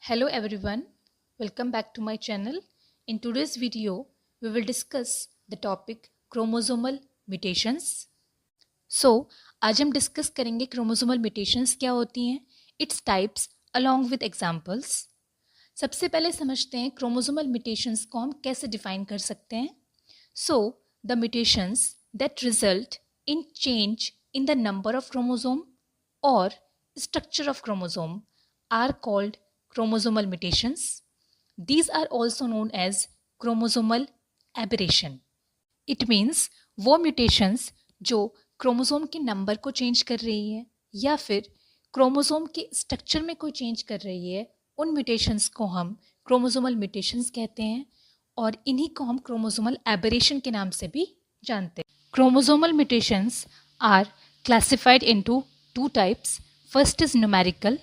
Hello everyone, welcome back to my channel. In today's video, we will discuss the topic chromosomal mutations. So, आज हम discuss करेंगे chromosomal mutations क्या होती हैं, its types along with examples. सबसे पहले समझते हैं क्रोमोसोमल म्यूटेशंस को हम कैसे डिफाइन कर सकते हैं. So, the mutations that result in change in the number of chromosome or structure of chromosome are called chromosomal mutations. These are also known as chromosomal aberration. It means वो mutations जो chromosome के number को change कर रही है या फिर chromosome के स्ट्रक्चर में कोई चेंज कर रही है, उन म्यूटेशंस को हम क्रोमोसोमल म्यूटेशंस कहते हैं और इन्हीं को हम क्रोमोसोमल एबरेशन के नाम से भी जानते हैं. Chromosomal mutations are classified into two types. First is numerical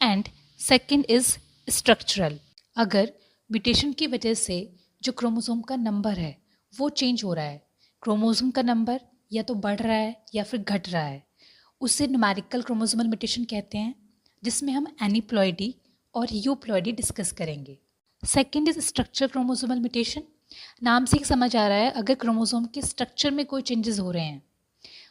and second is structural. अगर म्यूटेशन की वजह से जो क्रोमोसोम का नंबर है वो चेंज हो रहा है, क्रोमोसोम का नंबर या तो बढ़ रहा है या फिर घट रहा है, उसे न्यूमेरिकल क्रोमोसोमल म्यूटेशन कहते हैं, जिसमें हम एनीप्लॉइडी और यूप्लॉइडी डिस्कस करेंगे. Second is structure chromosomal mutation. नाम से ही समझ आ रहा है, अगर क्रोमोसोम के स्ट्रक्चर में कोई चेंजेस हो रहे हैं,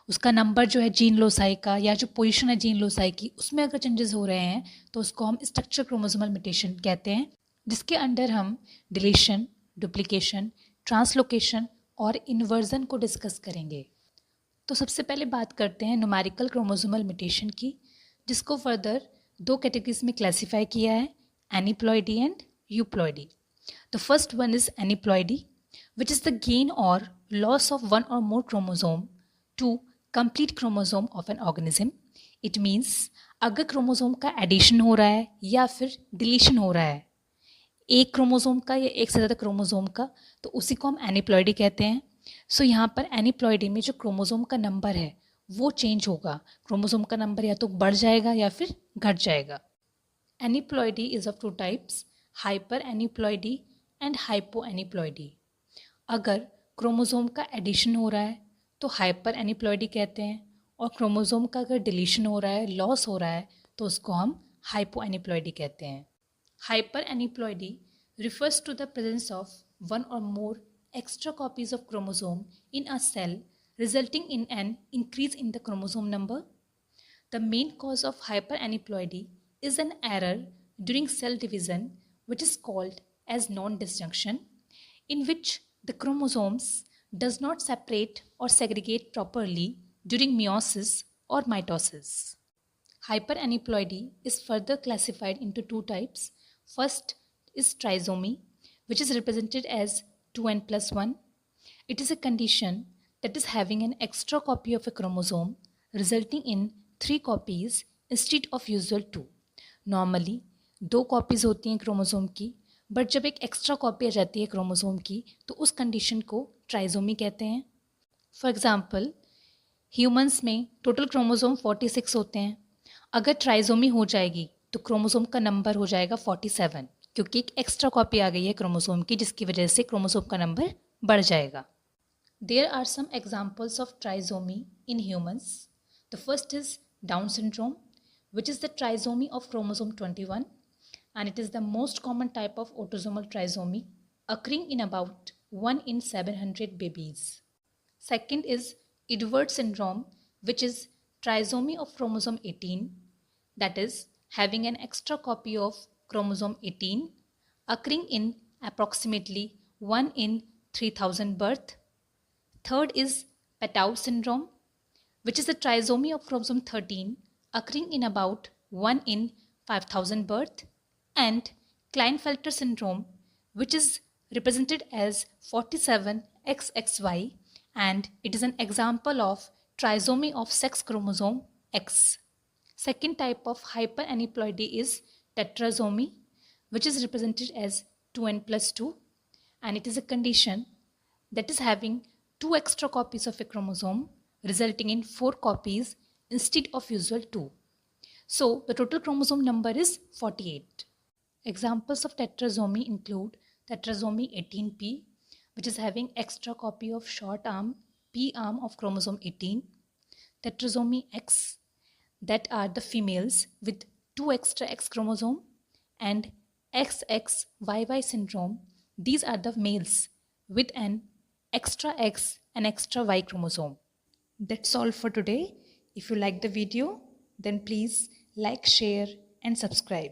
उसका नंबर जो है जीन लोसाई का या जो पोजीशन है जीन लोसाई की, उसमें अगर चेंजेस हो रहे हैं तो उसको हम स्ट्रक्चर क्रोमोसोमल म्यूटेशन कहते हैं, जिसके अंडर हम डिलीशन, डुप्लीकेशन, ट्रांसलोकेशन और इन्वर्जन को डिस्कस करेंगे. तो सबसे पहले बात करते हैं न्यूमेरिकल क्रोमोसोमल म्यूटेशन की, जिसको फर्दर दो कैटेगरीज में क्लासीफाई किया है, aneuploidy and euploidy. The first one is aneuploidy, which is the gain और लॉस ऑफ वन और more chromosome to complete chromosome of an organism. It means अगर chromosome का एडिशन हो रहा है या फिर डिलीशन हो रहा है, एक क्रोमोसोम का या एक से ज़्यादा क्रोमोसोम का, तो उसी को हम एनीप्लॉइडी कहते हैं. सो यहाँ पर एनीप्लॉइडी में जो क्रोमोसोम का नंबर है वो चेंज होगा, क्रोमोसोम का नंबर या तो बढ़ जाएगा या फिर घट जाएगा. Aneuploidy is of two types, hyper aneuploidy and hypo aneuploidy. अगर क्रोमोसोम का एडिशन हो रहा है तो हाइपर एनीप्लॉइडी कहते हैं, और क्रोमोसोम का अगर डिलीशन हो रहा है, लॉस हो रहा है, तो उसको हम हाइपो एनीप्लॉइडी कहते हैं. Hyper aneuploidy refers to the presence of one or more extra copies of chromosome in a cell, resulting in an increase in the chromosome number. The main cause of hypereneuploidy is an error during cell division, which is called as non-disjunction, in which the chromosomes does not separate or segregate properly during meiosis or mitosis. Hypereneuploidy is further classified into two types. First is trisomy, which is represented as 2n plus 1. It is a condition that is having an extra copy of a chromosome, resulting in 3 copies instead of usual 2. Normally, 2 copies होती हैं chromosome की, but जब एक extra copy आ जाती है chromosome की तो उस कंडीशन को ट्राइजोमी कहते हैं. फॉर एग्ज़ाम्पल, ह्यूमंस में टोटल क्रोमोसोम 46 होते हैं. अगर ट्राइजोमी हो जाएगी तो क्रोमोसोम का नंबर हो जाएगा 47, क्योंकि एक एक्स्ट्रा कॉपी आ गई है क्रोमोसोम की, जिसकी वजह से क्रोमोसोम का नंबर बढ़ जाएगा. There are some examples of trisomy in humans. The first is Down syndrome, which is the trisomy of chromosome 21, and it is the most common type of autosomal trisomy, occurring in about 1 in 700 babies. Second is Edwards syndrome, which is trisomy of chromosome 18, that is having an extra copy of chromosome 18, occurring in approximately 1 in 3000 birth. Third is Patau syndrome, which is the trisomy of chromosome 13, occurring in about 1 in 5000 birth. And Klinefelter syndrome, which is represented as 47XXY, and it is an example of trisomy of sex chromosome X. Second type of hypereneuploidy is tetrasomy, which is represented as 2n plus 2, and it is a condition that is having 2 extra copies of a chromosome, resulting in 4 copies instead of usual 2. So the total chromosome number is 48. Examples of tetrasomy include tetrasomy 18p, which is having extra copy of short arm P arm of chromosome 18, tetrasomy X, that are the females with 2 extra X chromosome, and XXYY syndrome, these are the males with an extra X and extra Y chromosome. That's all for today. If you like the video, then please like, share and subscribe.